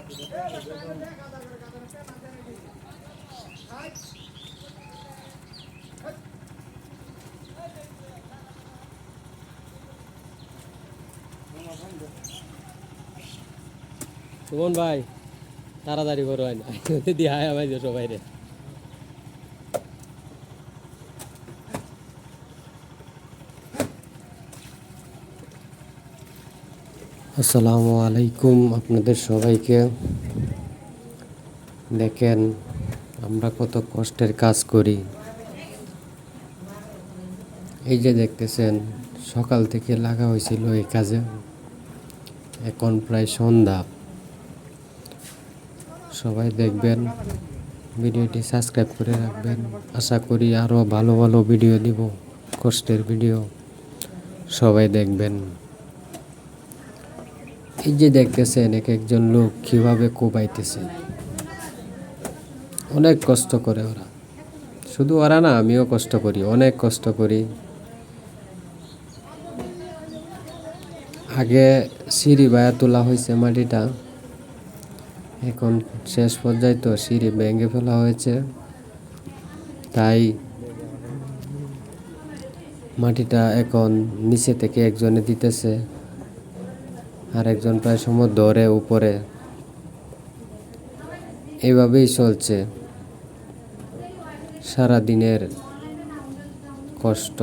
সুমন ভাই তাড়াতাড়ি করো দিয়ে হায় ভাই সবাই রে। আসসালামু আলাইকুম আপনাদের সবাইকে। দেখেন আমরা কত কষ্টের কাজ করি। এই যে দেখতেছেন সকাল থেকে লাগা হয়েছিল এই কাজে, এখন প্রায় সন্ধ্যা। সবাই দেখবেন, ভিডিওটি সাবস্ক্রাইব করে রাখবেন। আশা করি আরও ভালো ভালো ভিডিও দিব, কষ্টের ভিডিও সবাই দেখবেন। এই যে দেখতেছেন এক একজন লোক কীভাবে কোবাইতেছে, অনেক কষ্ট করে ওরা। শুধু ওরা না, আমিও কষ্ট করি, অনেক কষ্ট করি। আগে সিঁড়ি বায়া তোলা হয়েছে মাটিটা, এখন শেষ পর্যায়ে তো সিঁড়ি ভেঙে ফেলা হয়েছে, তাই মাটিটা এখন নিচে থেকে একজনে দিতেছে, আর একজন প্রায় সময় ধরে উপরে। এইভাবেই চলছে সারা দিনের কষ্ট।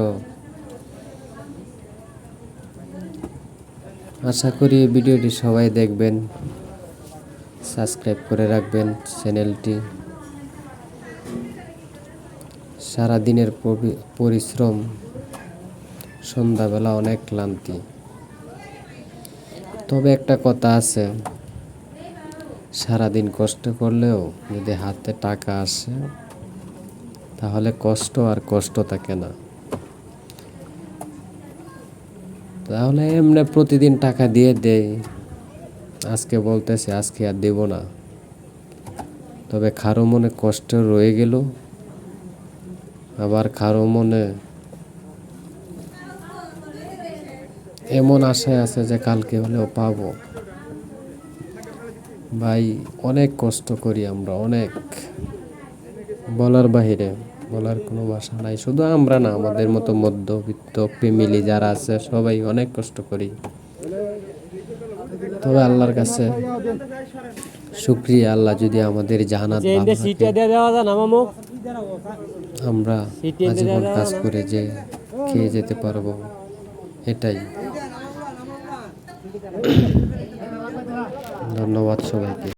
আশা করি এই ভিডিওটি সবাই দেখবেন, সাবস্ক্রাইব করে রাখবেন চ্যানেলটি। সারা দিনের পরিশ্রম, সন্ধ্যাবেলা অনেক ক্লান্তি। তবে একটা কথা আছে, সারাদিন কষ্ট করলেও যদি হাতে টাকা আসে তাহলে কষ্ট আর কষ্ট থাকে না। তাহলে এমনি প্রতিদিন টাকা দিয়ে দেয়, আজকে বলতেছে আজকে আর দেব না, তবে কারো মনে কষ্ট রয়ে গেল, আবার কারো মনে এমন আশায় আছে যে কালকে হলেও পাবো। ভাই অনেক কষ্ট করি আমরা, অনেক, বলার বাহিরে, বলার কোনো ভাষা নাই। শুধু আমরা না, আমাদের মতো মধ্যবিত্ত ফ্যামিলি যারা আছে সবাই অনেক কষ্ট করি। তবে আল্লাহর কাছে শুকরিয়া, আল্লাহ যদি আমাদের জান্নাত ভালো রাখে, আমরা আজীবন কাজ করে যে খেয়ে যেতে পারবো, এটাই। ধন্যবাদ সবাইকে।